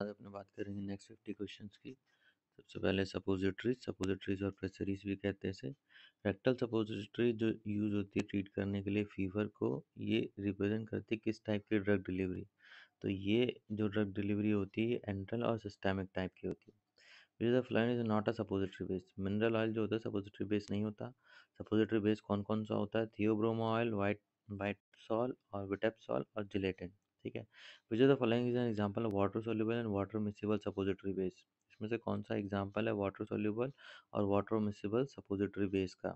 आज अपने बात करेंगे नेक्स्ट 50 क्वेश्चंस की। सबसे पहले सपोजिटरीज और प्रेसरीज भी कहते हैं इसे। रेक्टल सपोजिटरी जो यूज होती है ट्रीट करने के लिए फीवर को, ये रिप्रेजेंट करती है किस टाइप की ड्रग डिलीवरी। तो ये जो ड्रग डिलीवरी होती है ये एंट्रल और सिस्टेमिक टाइप की होती है। Which the फ्लाइन is not a suppository base. Mineral oil जो होता है सपोजिटरी बेस नहीं होता। सपोजिटरी बेस कौन कौन सा होता है? थियोब्रोमो ऑयल, वाइट वाइट सॉल और विटेप्सॉल और जिलेटिन। ठीक है। Which of the following is an example of water soluble and water miscible suppository base. इसमें से कौन सा एग्जांपल है वाटर सोल्यूबल और वाटर मिसिबल सपोजिटरी बेस का?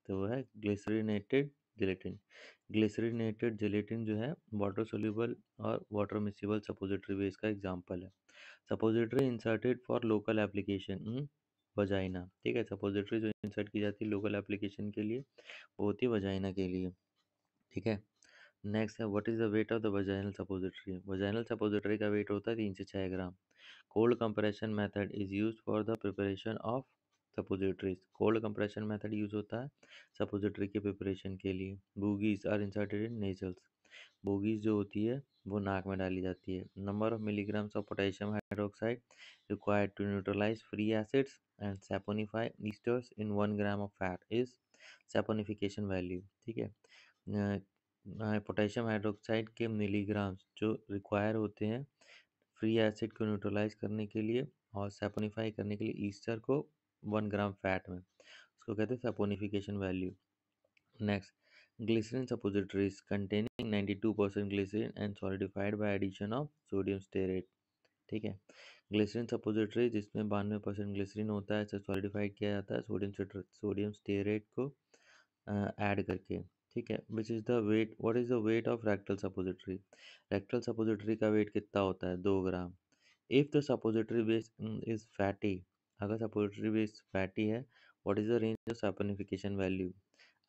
तो वो है ग्लिसरीनेटेड जिलेटिन। ग्लिसरीनेटेड जिलेटिन जो है वाटर सोल्यूबल और वाटर मिसिबल सपोजिटरी बेस का एग्जांपल है। Suppository inserted for local application in vagina. ठीक है, सपोजिटरी जो इंसर्ट की जाती है लोकल एप्लीकेशन के लिए वो होती है वजाइना के लिए। ठीक है। नेक्स्ट है what is the weight of the vaginal suppository. Vaginal suppository का वेट होता है 3 से 6 ग्राम। Cold compression method is use for the preparation of suppositories. Cold compression method use होता है सपोजिटरी के प्रिपरेशन के लिए। Bougies are inserted in nasals. Bougies जो होती है वो नाक में डाली जाती है। Number of milligrams of potassium hydroxide required to neutralise free acids and saponify esters in 1 gram of fat is saponification value. ठीक है। पोटेशियम हाइड्रोक्साइड के मिलीग्राम्स जो रिक्वायर होते हैं फ्री एसिड को न्यूट्रलाइज करने के लिए और सैपोनिफाई करने के लिए ईस्टर को 1 ग्राम फैट में, उसको कहते हैं saponification value. Next, glycerin suppositories containing 92% glycerin and solidified by addition of sodium stearate। ठीक है। ग्लिसरीन सपोजिटरी जिसमें 92% ग्लिसरीन होता है, इसे सॉलिडिफाइड किया जाता है सोडियम स्टेरेट को ऐड करके। ठीक है। Which is the weight, what is the weight of rectal suppository. Rectal suppository का वेट कितना होता है? 2 ग्राम। If the suppository base is fatty, अगर सपोजिटरी बेस फैटी है, what is the range of saponification value.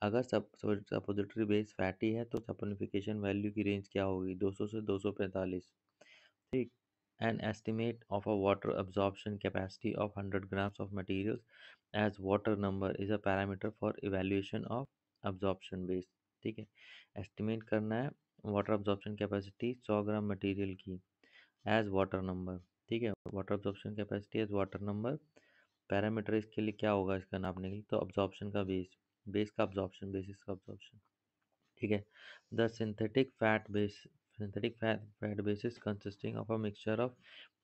अगर सपोजिटरी बेस फैटी है तो सपोनिफिकेशन वैल्यू की रेंज क्या होगी? 200 से 245। ठीक। An estimate of a water absorption capacity of 100 grams of materials as water number is a parameter for evaluation of absorption base। ठीक है। एस्टिमेट करना है water absorption capacity 100 gram material की एज वाटर नंबर। ठीक है। Water absorption capacity as water number. Parameter इसके लिए क्या होगा इसका नापने के लिए? तो अब्जॉर्प्शन का बेस, बेस का अब्जॉर्प्शन, बेसिस का अब्जॉर्प्शन। ठीक है। The synthetic fat bases consisting of a mixture of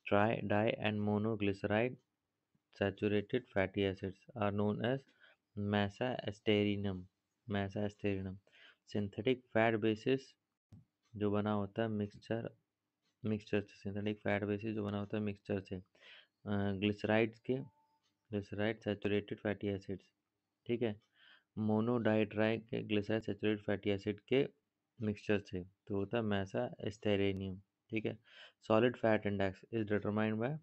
tri di and monoglyceride saturated fatty acids are known as mesa asterinum। Synthetic fat basis जो बना होता है मिक्सचर से, सिंथेटिक फैट बेसिस जो बना होता है मिक्सचर से, ग्लिसराइड्स के, ग्लिसराइड सैचुरेटेड फैटी एसिड्स। ठीक है। मोनोडाइट्राई के ग्लिसराइड सैचुरेटेड फैटी एसिड के मिक्सचर से, तो होता है मैसा स्टेरेनियम। ठीक है। Solid fat index is determined by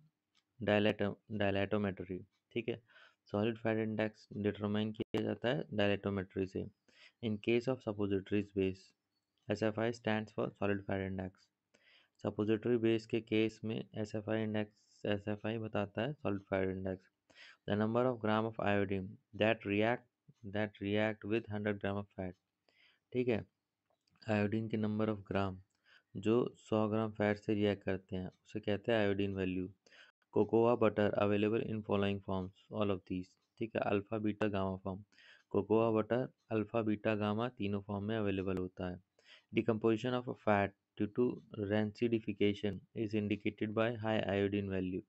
dilatometry. ठीक है। सॉलिड फैट इंडेक्स डिटरमाइन किया जाता है डायलेटोमेट्री से। In case of suppositories base, SFI stands for solid fat index. Suppository base के केस में SFI बताता है solid fat index. The number of gram of iodine that react with 100 gram of fat. ठीक है। आयोडीन के number of gram जो 100 ग्राम fat से react करते हैं उसे कहते हैं iodine value. Cocoa butter available in following forms, all of these. ठीक है। Alpha beta gamma form. Cocoa butter alpha beta gamma तीनों फॉर्म में अवेलेबल होता है। Decomposition of a fat due to rancidification is indicated by high iodine value.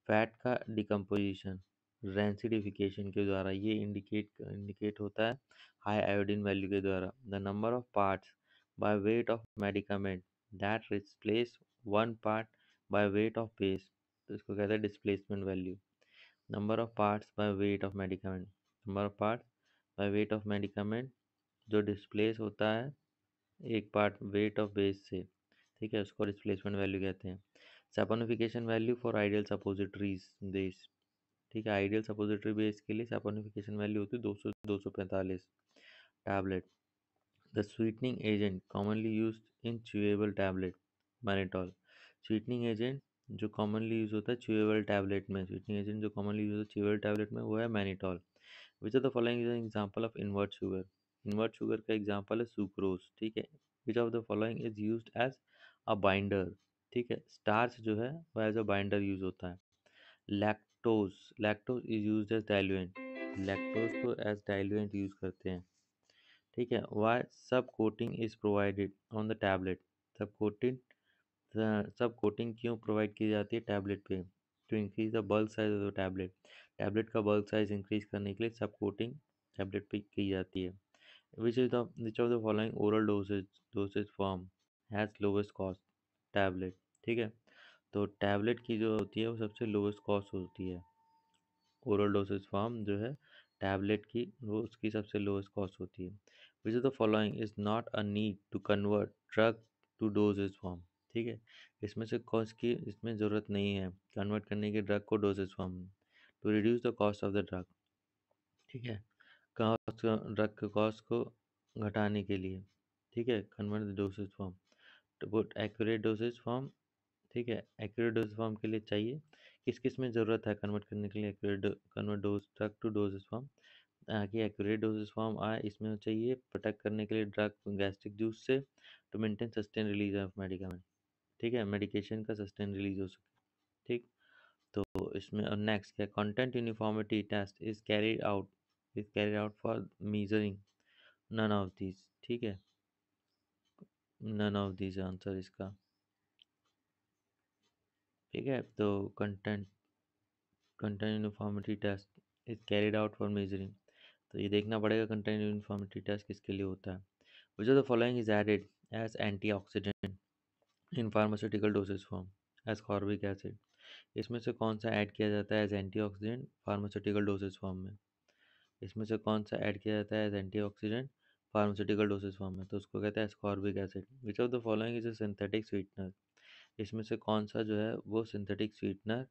Fat का decomposition rancidification के द्वारा ये इंडिकेट होता है हाई आयोडीन वैल्यू के द्वारा। The number of parts by weight of medicament that replace one part by weight of base, तो इसको कहते हैं displacement value. Number of parts by weight of medicament, number of parts by weight of medicament जो displace होता है एक part weight of base से। ठीक है, उसको डिस्प्लेसमेंट वैल्यू कहते हैं। Saponification value for ideal suppositories base. ठीक है। आइडियल सपोजिटरी बेस के लिए सैपोनिफिकेशन वैल्यू होती है 200 245 tablet. The sweetening agent commonly used in chewable tablet mannitol. Sweetening agent जो कॉमनली यूज होता है च्यूएबल टैबलेट में, स्वीटनिंग एजेंट जो कॉमनली यूज होता है च्यूएबल टैबलेट में वो है mannitol. Which of the following is an example of invert sugar. Invert sugar का एग्जांपल है सुक्रोज। ठीक है। Which of the following is used as a binder. ठीक है। स्टार्च जो है वो एज अ बाइंडर यूज होता है। Lactose, lactose is use as diluent, lactose को एज डाइल्यूएंट यूज करते हैं। ठीक है। Why sub coating is provided on the tablet, sub coating, sub coating क्यों प्रोवाइड की जाती है टैबलेट पे? To increase the bulk size of the tablet, tablet का बल्क साइज इंक्रीज करने के लिए सब कोटिंग टैबलेट पे की जाती है। Which of the following oral dosage form has lowest cost? Tablet. ठीक है। तो टैबलेट की जो होती है वो सबसे लोवेस्ट कॉस्ट होती है। ओरल डोसेज फॉर्म जो है टैबलेट की, वो उसकी सबसे लोएस्ट कॉस्ट होती है। Which of the following is not a need to convert drug to dosage form? ठीक है। इसमें से कॉस्ट की इसमें ज़रूरत नहीं है कन्वर्ट करने की ड्रग को डोजेज फॉर्म में, to reduce the cost of the drug. ठीक है। कॉस्ट, ड्रग के कॉस्ट को घटाने के लिए। ठीक है। Convert the dosage form to put accurate dosage form. ठीक है। एक्यूरेट डोज फॉर्म के लिए चाहिए, किस किस में ज़रूरत है कन्वर्ट करने के लिए accurate convert dose drug to dosage form? कि एक्यूरेट डोजेज फॉर्म आए, इसमें चाहिए प्रोटेक्ट करने के लिए ड्रग गैस्ट्रिक जूस से, to maintain sustain release of medicament. ठीक है। मेडिकेशन का सस्टेन रिलीज हो सके। ठीक। तो इसमें और नेक्स्ट क्या, content uniformity test is carried out for measuring none of these. ठीक है। नन ऑफ दीज आंसर इसका। ठीक है। तो content content uniformity test is carried out for measuring, तो ये देखना पड़ेगा कंटेंट यूनिफॉर्मिटी टेस्ट किसके लिए होता है। Which of the following is added as antioxidant in pharmaceutical dosage form? Ascorbic acid. इसमें से कौन सा ऐड किया जाता है as antioxidant pharmaceutical dosage form में? इसमें से कौन सा ऐड किया जाता है as antioxidant pharmaceutical dosage form में? तो उसको कहते हैं ascorbic acid. Which of the following is a synthetic sweetener? इसमें से कौन सा जो है वो सिंथेटिक स्वीटनर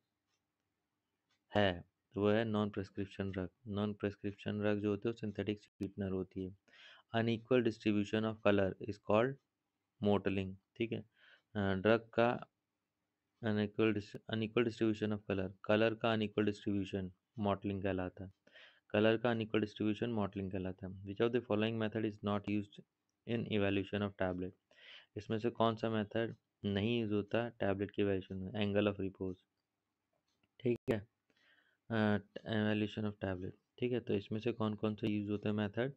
है? तो वो है non prescription drug. Non prescription drug जो होती है वो सिंथेटिक स्वीटनर होती है। Unequal distribution of colour is called mottling. ठीक है। ड्रग का unequal distribution of colour, colour का अनइक्वल डिस्ट्रीब्यूशन मॉटलिंग कहलाता है। कलर का अनइक्वल डिस्ट्रीब्यूशन मॉटलिंग कहलाता है। Which of the following method is not used in evaluation of tablet? इसमें से कौन सा मेथड नहीं यूज होता टैबलेट के इवैल्यूएशन में? Angle of repose. ठीक है। Evaluation of tablet. ठीक है। तो इसमें से कौन कौन सा यूज होता है मेथड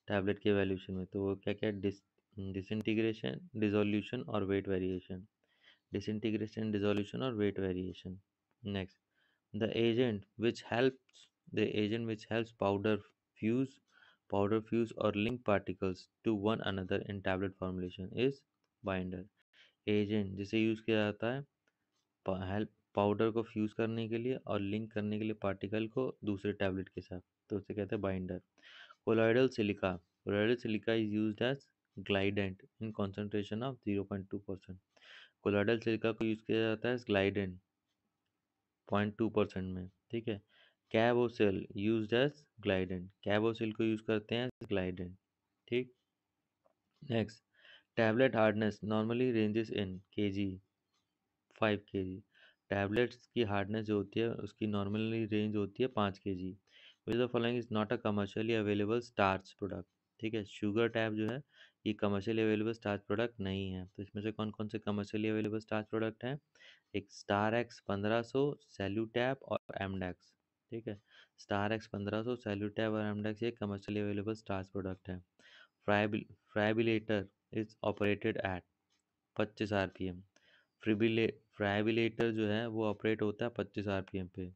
टैबलेट के एवैल्यूएशन में? तो वो क्या क्या, डिसइंटीग्रेशन, डिसोल्यूशन और वेट वेरिएशन। डिसइंटीग्रेशन, डिसोल्यूशन और weight variation. Next, the agent which helps the agent which helps powder fuse और link particles to one another in tablet formulation is binder. Agent जिसे use किया जाता है help powder को fuse करने के लिए और लिंक करने के लिए पार्टिकल को दूसरे टैबलेट के साथ, तो उसे कहते हैं binder. Colloidal silica, colloidal silica is used as glidant in concentration of 0.2%। Colloidal silica को यूज किया जाता है ग्लाइडेंट 0.2% में। ठीक है। Cabosil used as glidant, Cabosil को यूज करते हैं ग्लाइडेंट। ठीक। Next, tablet hardness normally ranges in kg 5 kg। Tablets की हार्डनेस जो होती है उसकी नॉर्मली रेंज होती है 5 kg। Which the following is not a commercially available starch product? ठीक है। शुगर टैब जो है ये कमर्शियली अवेलेबल स्टार्च प्रोडक्ट नहीं है। तो इसमें से कौन कौन से कमर्शियली अवेलेबल स्टार्च प्रोडक्ट हैं? एक स्टार एक्स 1500, सैल्यूटैब और एमडेक्स। ठीक है। स्टार एक्स 1500, सैल्यूटैब और एमडेक्स ये कमर्शियली अवेलेबल स्टार्च प्रोडक्ट है। Friabilator is operated at 25 RPM। Friabilator जो है वो ऑपरेट होता है 25 RPM पे।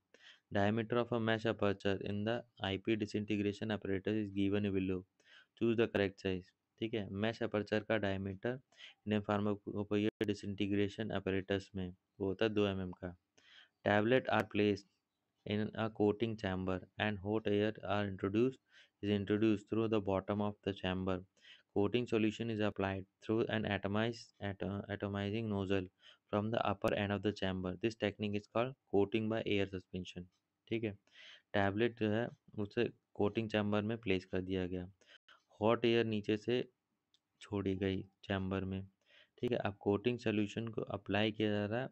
Diameter of a mesh aperture in the IP disintegration apparatus is given below, choose the correct size. ठीक है। मैश अपर्चर का diameter Indian pharmacopoeia disintegration apparatus में वो होता है 2 mm का। Tablet are placed in a coating chamber and hot air are introduced through the bottom of the chamber. Coating solution is applied through an atomizing nozzle from the upper end of the chamber. This technique is called coating by air suspension. ठीक है। Tablet जो है उसे coating chamber में place कर दिया गया, hot air नीचे से छोड़ी गई चैम्बर में। ठीक है। अब कोटिंग सोल्यूशन को अप्लाई किया जा रहा है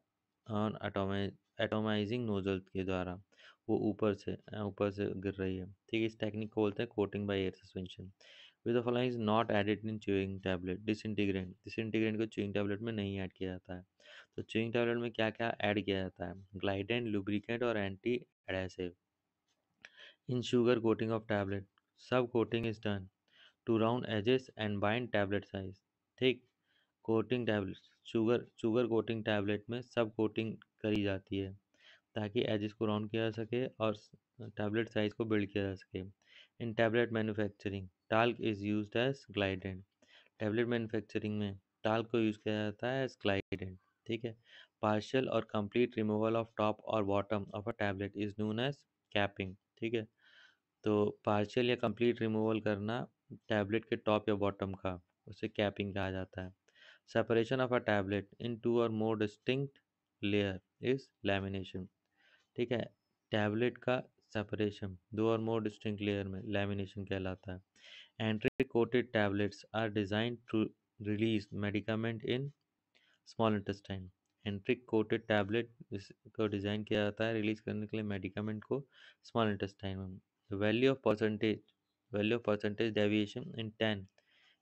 ऑन एटोमाइजिंग नोजल के द्वारा, वो ऊपर से गिर रही है। ठीक है। इस टेक्निक को बोलते हैं coating by air suspension. With the following is not added in chewing tablet? Disintegrant, disintegrant को च्यूइंग टैबलेट में नहीं ऐड किया जाता है। तो च्युइंग टैबलेट में क्या क्या ऐड किया जाता है? ग्लाइडेंट, लुब्रिकेंट और anti adhesive. In sugar coating of tablet, sub coating is done to round edges and bind tablet size. ठीक। Coating tablet, sugar sugar coating tablet में सब कोटिंग करी जाती है ताकि एजेस को राउंड किया जा सके और टैबलेट साइज को बिल्ड किया जा सके। In tablet manufacturing, talc is used as glidant. Tablet manufacturing में टाल्क को यूज़ किया जाता है एज ग्लाइडेंट। ठीक है। पार्शियल और कंप्लीट रिमूवल ऑफ टॉप और bottom of a tablet is known as capping. ठीक है। तो पार्शियल या कंप्लीट रिमूवल करना टैबलेट के टॉप या बॉटम का, उसे कैपिंग कहा जाता है। Separation of a tablet in two और more distinct layer is lamination. ठीक है। टैबलेट का सेपरेशन दो और मोर डिस्टिंक्ट लेयर में लैमिनेशन कहलाता है। Enteric coated tablets are designed to release medicament in small intestine. Enteric coated tablet को डिज़ाइन किया जाता है रिलीज करने के लिए मेडिकामेंट को स्मॉल इंटेस्टाइन में। Value of percentage deviation in 10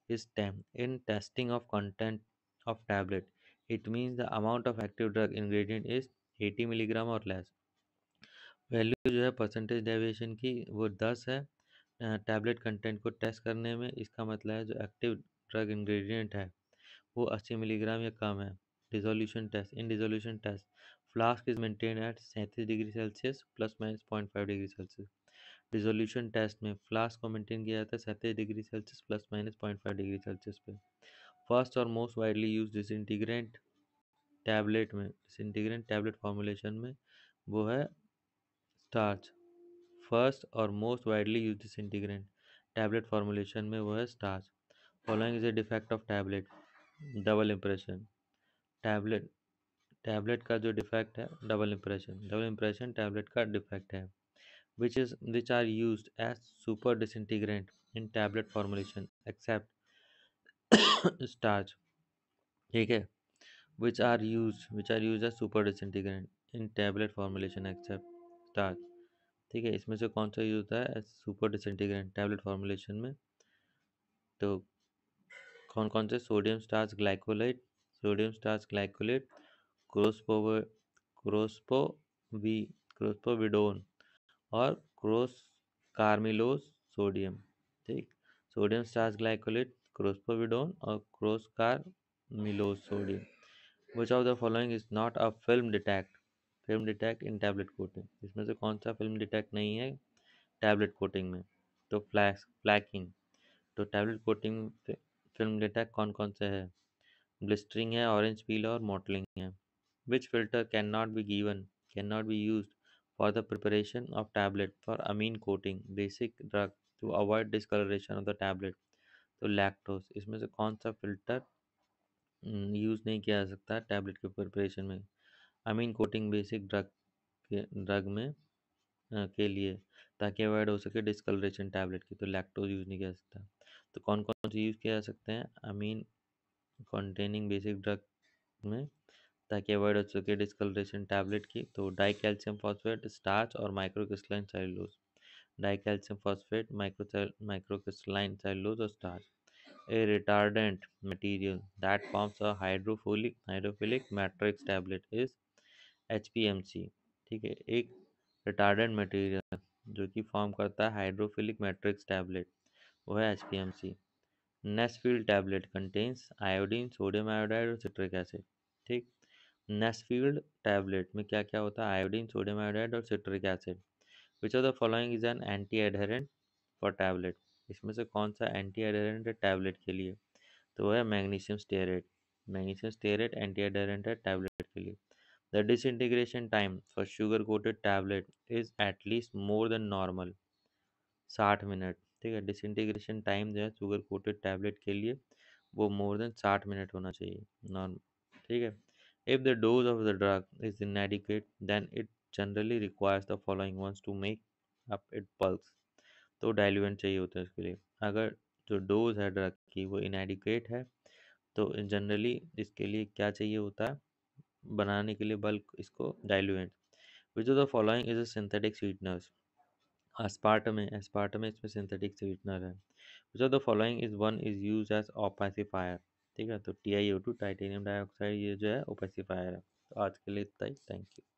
is 10 in testing of content of tablet. It means the amount of active drug ingredient is 80 milligram or less. Value जो है परसेंटेज डेविएशन की वो 10 है टैबलेट कंटेंट को test करने में। इसका मतलब है जो एक्टिव ड्रग इंग्रेडिएंट है वो 80 मिलीग्राम या कम है। Dissolution test, in dissolution test flask is maintain at 37 degree celsius plus minus 0.5 degree celsius. Dissolution test में फ्लास्क को मेंटेन किया जाता है 37 degree celsius plus minus 0.5 degree celsius पे। फर्स्ट और most widely use disintegrant tablet में, disintegrant tablet formulation में वो है स्टार्च। फर्स्ट और most widely use disintegrant tablet formulation में वो है starch. Following is a defect of tablet, double impression. Tablet tablet का जो डिफेक्ट है double impression, double impression tablet का डिफेक्ट है। which are used as super disintegrant in tablet formulation except starch। ठीक है। which are used as super disintegrant in tablet formulation except starch। ठीक है। इसमें से कौन सा यूज होता है सुपर डिसइंटीग्रेंट टैबलेट फॉर्मुलेशन में? तो कौन कौन से? सोडियम स्टार्च ग्लाइकोलेट, क्रोस्पोवर क्रोस्पोवी क्रोस्पोविडोन और क्रोस कार्मिलोस सोडियम। ठीक। सोडियम स्टार्च ग्लाइकोलेट, क्रोस्पोविडोन और croscarmellose sodium. Which of the following is not a film defect in tablet coating? इसमें से कौन सा फिल्म डिटेक्ट नहीं है टैबलेट कोटिंग में? तो फ्लैकिंग। तो टैबलेट कोटिंग फिल्म डिटेक्ट कौन कौन से है? ब्लिस्टरिंग है, ऑरेंज पील और मॉटलिंग है। विच filter can not be used for the preparation of tablet for amine coating basic drug to avoid discoloration of the tablet? तो लैक्टोज। इसमें से कौन सा फिल्टर यूज़ नहीं किया जा सकता टैबलेट के प्रिपरेशन में अमीन कोटिंग बेसिक ड्रग में के लिए, ताकि अवॉइड हो सके डिस्कलरेशन टैबलेट की? तो लैक्टोज यूज़ नहीं किया जा सकता। तो कौन कौन से यूज़ किया जा सकते हैं अमीन कंटेनिंग बेसिक ड्रग में ताकि अवॉइड हो सके डिस्कलरेशन टैबलेट की? तो डाई कैल्शियम फॉस्फेट, स्टार्च और microcrystalline cellulose. Di calcium phosphate, microcrystalline cellulose और starch. A retardant material that forms a hydrophilic matrix tablet is HPMC। ठीक है। एक रिटार्डेंट मटेरियल जो कि फॉर्म करता है हाइड्रोफिलिक मैट्रिक्स टैबलेट वो है HPMC। Nesfield tablet contains iodine, sodium iodide और सिट्रिक एसिड। ठीक। नेस्फील्ड टैबलेट में क्या क्या होता है? आयोडीन, सोडियम आयोडाइड और citric acid. Which of the following is an anti adherent for tablet? इसमें से कौन सा एंटी एडहेरेंट है टैबलेट के लिए? तो वो है magnesium stearate. Magnesium stearate anti adherent है टैबलेट के लिए। The disintegration time for sugar coated tablet is at least more than normal, 60 minute. ठीक है। डिसइंटीग्रेशन टाइम जो है शुगर कोटेड टैबलेट के लिए वो मोर देन 60 मिनट होना चाहिए नॉर्मल। ठीक है। If the dose of the drug is inadequate then it generally requires the following ones to make up its bulks। तो डाइल्यूएंट चाहिए होता है इसके लिए। अगर जो डोज है ड्रग की वो inadequate है तो जनरली इसके लिए क्या चाहिए होता है बनाने के लिए बल्क इसको diluent. Which of the following is a synthetic sweeteners? Aspartame इसमें सिंथेटिक स्वीटनर है। Which of the following is one is use as opacifier? ठीक है, तो TiO2 टाइटेनियम डाइऑक्साइड ये जो है ओपेसिफायर है। तो आज के लिए इतना ही, थैंक यू।